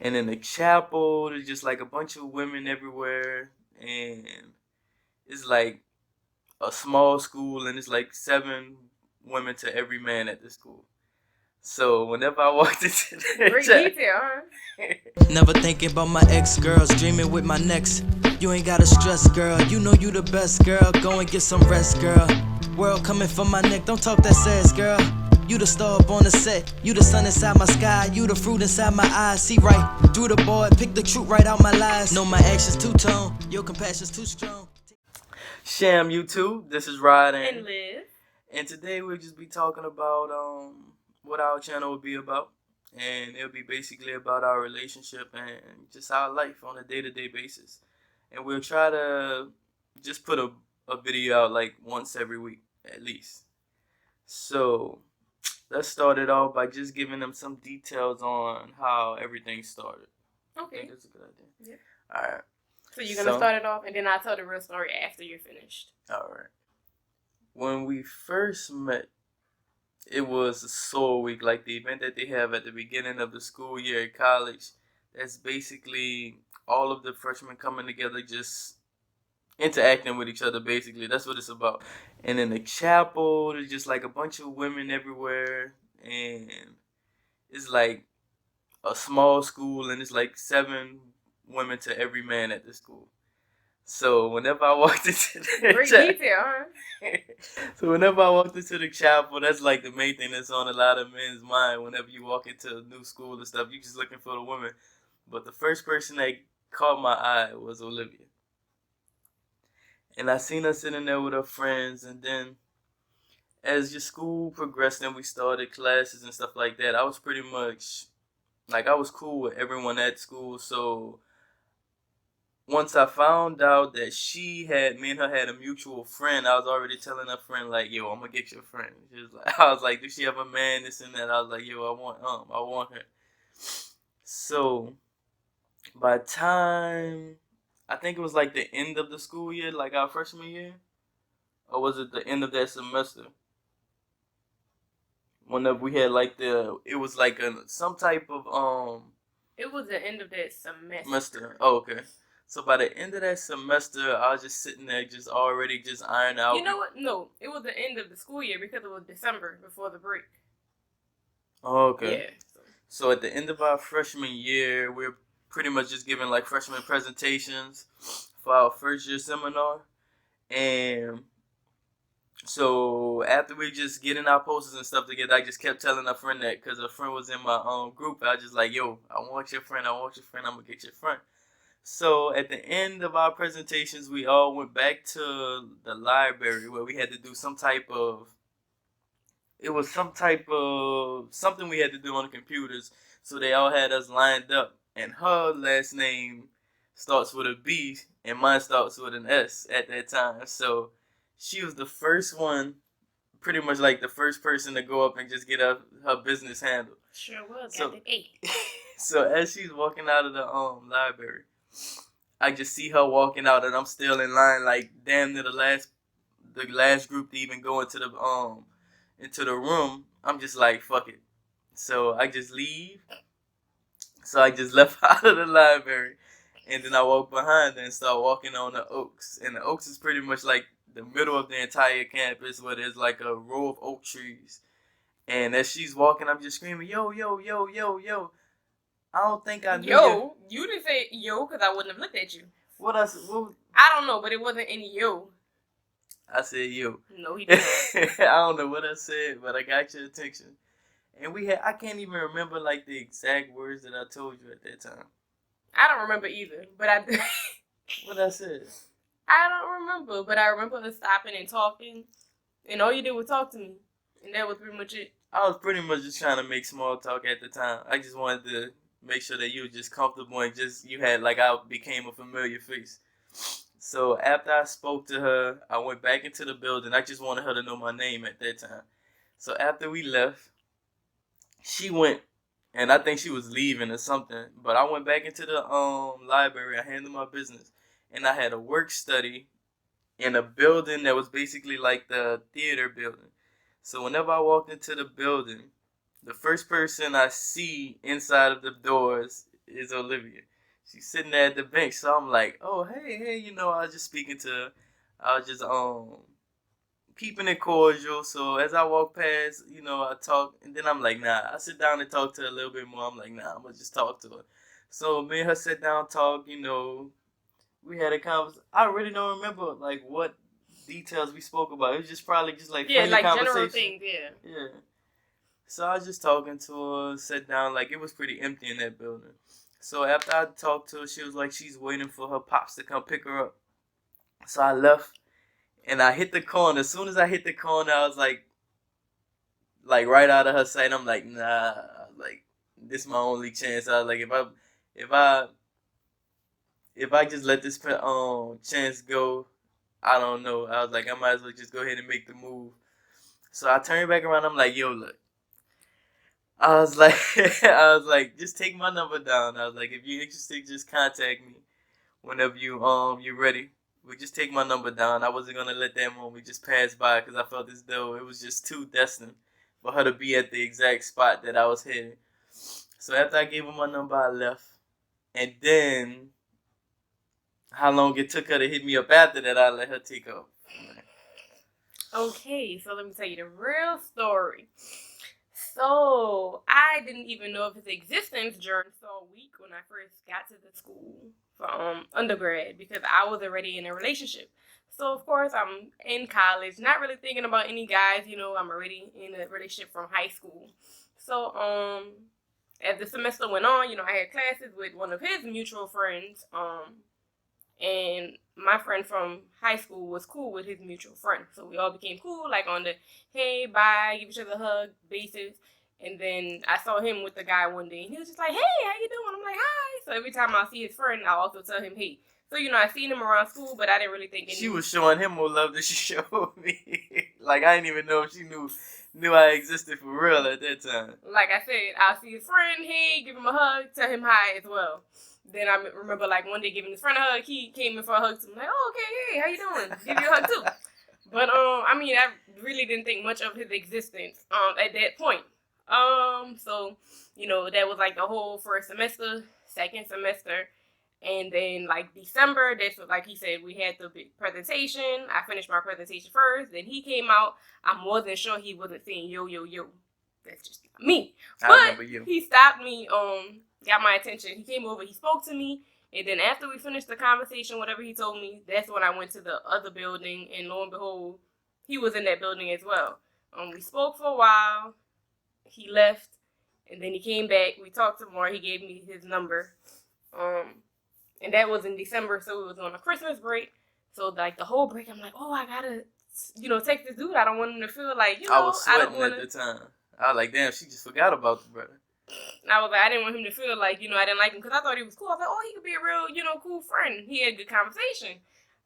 And in the chapel, there's just like a bunch of women everywhere, and it's like a small school, and it's like 7 women to every man at the school. So whenever I walked into the Great detail, huh? Never thinking about my ex-girls, dreaming with my next. You ain't gotta stress, girl. You know you the best, girl. Go and get some rest, girl. World coming from my neck, don't talk that sass, girl. You the star up on the set, you the sun inside my sky, you the fruit inside my eyes. See right through the board, pick the truth right out my lies. Know my actions two-tone, your compassion's too strong. Sham YouTube, this is Rod And Liv. and today we'll just be talking about what our channel will be about, and it'll be basically about our relationship and just our life on a day-to-day basis. And we'll try to just put a video out like once every week at least. So let's start it off by just giving them some details on how everything started. I Okay. think that's a good idea. Yeah. All right. So you're gonna So- start it off, and then I'll tell the real story after you're finished. All right. When we first met, it was a soul week, like the event that they have at the beginning of the school year at college. That's basically all of the freshmen coming together, just interacting with each other. Basically, that's what it's about. And in the chapel, there's just like a bunch of women everywhere, and it's like a small school, and it's like 7 women to every man at the school. So whenever I walked into the Great detail, huh? So whenever I walked into the chapel, that's like the main thing that's on a lot of men's mind. Whenever you walk into a new school and stuff, you just looking for the women. But the first person that caught my eye was Olivia. And I seen her sitting there with her friends, and then as your school progressed and we started classes and stuff like that, I was pretty much like I was cool with everyone at school. So once I found out that me and her had a mutual friend, I was already telling her friend like, "Yo, I'm gonna get your friend." She was like, I was like, "Does she have a man?" This and that. I was like, "Yo, I want her." So by the time I think it was like the end of the school year, like our freshman year, or was it the end of that semester? Whenever we had like it was like some type of It was the end of that semester. semester. Oh, okay. So by the end of that semester, I was just sitting there, just already just ironing out. You know what? No, it was the end of the school year because it was December before the break. Oh, okay. Yeah. So at the end of our freshman year, we're pretty much just giving like freshman presentations for our first year seminar. And so after we just getting our posters and stuff together, I just kept telling a friend that because a friend was in my group. I was just like, "Yo, I want your friend. I want your friend. I'm gonna get your friend." So at the end of our presentations, we all went back to the library where we had to do some type of. It was some type of something we had to do on the computers. So they all had us lined up, and her last name starts with a B, and mine starts with an S at that time. So she was the first one, pretty much like the first person to go up and just get her business handled. Sure was. So- Got the 8. So as she's walking out of the library, I just see her walking out, and I'm still in line, like damn near the last group to even go into the room. I'm just like fuck it. So I just leave. So I just left out of the library, and then I walked behind her and start walking on the Oaks. And the Oaks is pretty much like the middle of the entire campus, where there's like a row of oak trees. And as she's walking, I'm just screaming, "Yo, yo, yo, yo, yo!" I don't think I knew. Yo, you didn't say yo because I wouldn't have looked at you. What I I don't know, but it wasn't any yo. I said yo. No, he didn't. I don't know what I said, but I got your attention. And I can't even remember like the exact words that I told you at that time. I don't remember either, but I What I said. I don't remember, but I remember us stopping and talking, and all you did was talk to me, and that was pretty much it. I was pretty much just trying to make small talk at the time. I just wanted to make sure that you were just comfortable and just you had like I became a familiar face. So after I spoke to her, I went back into the building. I just wanted her to know my name at that time. So after we left, she went, and I think she was leaving or something. But I went back into the library. I handled my business, and I had a work study in a building that was basically like the theater building. So whenever I walked into the building, the first person I see inside of the doors is Olivia. She's sitting there at the bench, so I'm like, oh hey, I was just speaking to her. I was just keeping it cordial. So as I walk past, I talk, and then I'm like, nah. I sit down and talk to her a little bit more. I'm like, nah, I'm gonna just talk to her. So me and her sit down, talk. We had a conversation. I really don't remember like what details we spoke about. It was just probably just like friendly like conversation. general things, yeah. Yeah. So I was just talking to her, sat down, like it was pretty empty in that building. So after I talked to her, she was like she's waiting for her pops to come pick her up. So I left and I hit the corner. As soon as I hit the corner, I was like right out of her sight. I'm like, nah, like this is my only chance. I was like, if I if I just let this chance go, I don't know. I was like, I might as well just go ahead and make the move. So I turned back around. I'm like, yo, look. I was like, just take my number down. I was like, if you're interested, just contact me whenever you're ready. We just take my number down. I wasn't gonna let that moment just pass by because I felt as though it was just too destined for her to be at the exact spot that I was heading. So after I gave her my number, I left. And then, how long it took her to hit me up after that, I let her take off. Okay, so let me tell you the real story. So I didn't even know of his existence during Fall Week when I first got to the school for undergrad because I was already in a relationship. So of course I'm in college, not really thinking about any guys. I'm already in a relationship from high school. So as the semester went on, I had classes with one of his mutual friends. And my friend from high school was cool with his mutual friend. So we all became cool, like on the, hey, bye, give each other a hug basis. And then I saw him with the guy one day, and he was just like, hey, how you doing? I'm like, hi. So every time I see his friend, I also tell him, hey. So, I seen him around school, but I didn't really think She was showing him more love than she showed me. Like, I didn't even know if she knew I existed for real at that time. Like I said, I'll see his friend, hey, give him a hug, tell him hi as well. Then I remember, like, one day giving his friend a hug. He came in for a hug, too. I'm like, oh, okay, hey, how you doing? Give you a hug, too. But, I really didn't think much of his existence at that point. So, that was, like, the whole first semester, second semester. And then, like, December, that's what, like he said, we had the big presentation. I finished my presentation first. Then he came out. I wasn't sure he wasn't saying, yo, yo, yo. That's just me. I remember you. He stopped me, got my attention. He came over, he spoke to me, and then after we finished the conversation, whatever he told me, that's when I went to the other building, and lo and behold, he was in that building as well. We spoke for a while, he left, and then he came back, we talked some more, he gave me his number, and that was in December, so it was on a Christmas break, so like the whole break, I'm like, oh, I gotta, text this dude, I don't want him to feel like, I was sweating at the time. I was like, damn, she just forgot about the brother. I was like, I didn't want him to feel like, I didn't like him because I thought he was cool. I was like, oh, he could be a real, cool friend. He had good conversation.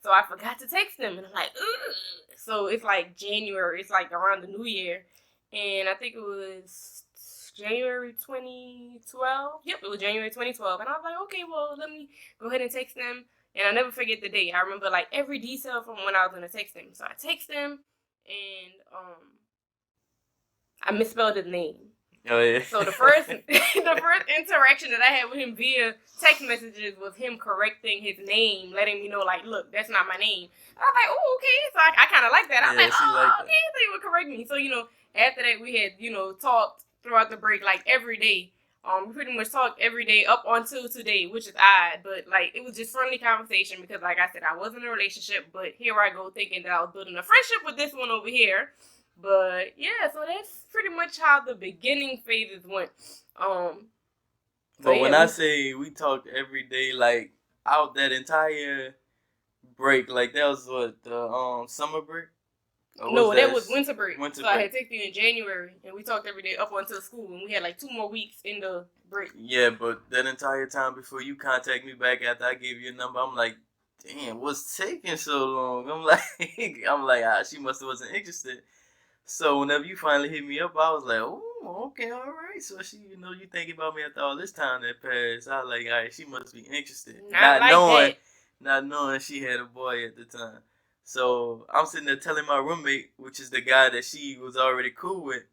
So I forgot to text him. And I'm like, ugh. So it's like January. It's like around the New Year. And I think it was January 2012. Yep, it was January 2012. And I was like, okay, well, let me go ahead and text him. And I'll never forget the date. I remember, like, every detail from when I was going to text him. So I text him, and I misspelled his name. Oh, yeah. So the first interaction that I had with him via text messages was him correcting his name, letting me know, like, look, that's not my name. I was like, oh, okay. So I kind of like that. I was like, oh, okay. So he would correct me. So, after that, we had, talked throughout the break, like, every day. We pretty much talked every day up until today, which is odd. But, like, it was just friendly conversation because, like I said, I was in a relationship. But here I go thinking that I was building a friendship with this one over here. But yeah, so that's pretty much how the beginning phases went. But when I say we talked every day, like out that entire break, like that was what the summer break. No, that was winter break. Winter break. I had taken you in January, and we talked every day up until school, and we had like 2 more weeks in the break. Yeah, but that entire time before you contact me back after I gave you a number, I'm like, damn, what's taking so long? I'm like, she must have wasn't interested. So whenever you finally hit me up, I was like, oh, okay, all right. So she, you thinking about me after all this time that passed. I was like, all right, she must be interested. Not knowing she had a boy at the time. So I'm sitting there telling my roommate, which is the guy that she was already cool with.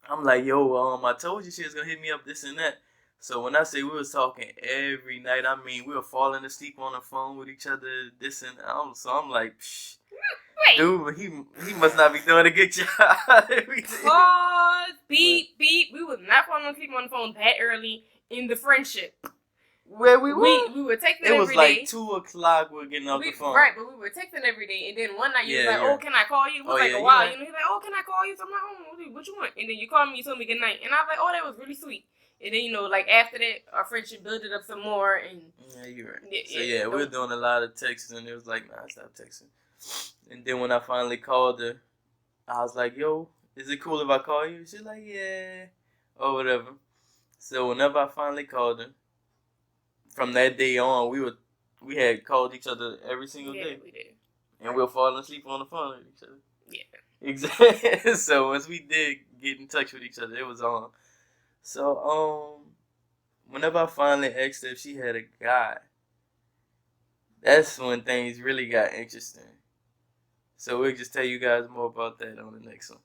I'm like, yo, I told you she was gonna hit me up, this and that. So when I say we was talking every night, I mean we were falling asleep on the phone with each other, this and that. So I'm like, psh, Wait. dude, he must not be doing a good job. Pause. Beep, beep. We was not falling asleep on the phone that early in the friendship. Where we were? We were texting It was every like day. 2 o'clock. We were getting off the phone. Right, but we were texting every day, and then one night you was like, "Oh, can I call you?" It was like a while, you know. He's like, "Oh, can I call you?" So I'm like, "Oh, what you want?" And then you called me, you told me good night, and I was like, "Oh, that was really sweet." And then like after that, our friendship built it up some more, and yeah, you're right. So we were doing a lot of texting, and it was like, nah, stop texting. And then when I finally called her, I was like, "Yo, is it cool if I call you?" She's like, "Yeah," or whatever. So whenever I finally called her, from that day on, we had called each other every single day. We did. And we were falling asleep on the phone with each other. Yeah. Exactly. So once we did get in touch with each other, it was on. So whenever I finally asked her if she had a guy, that's when things really got interesting. So we'll just tell you guys more about that on the next one.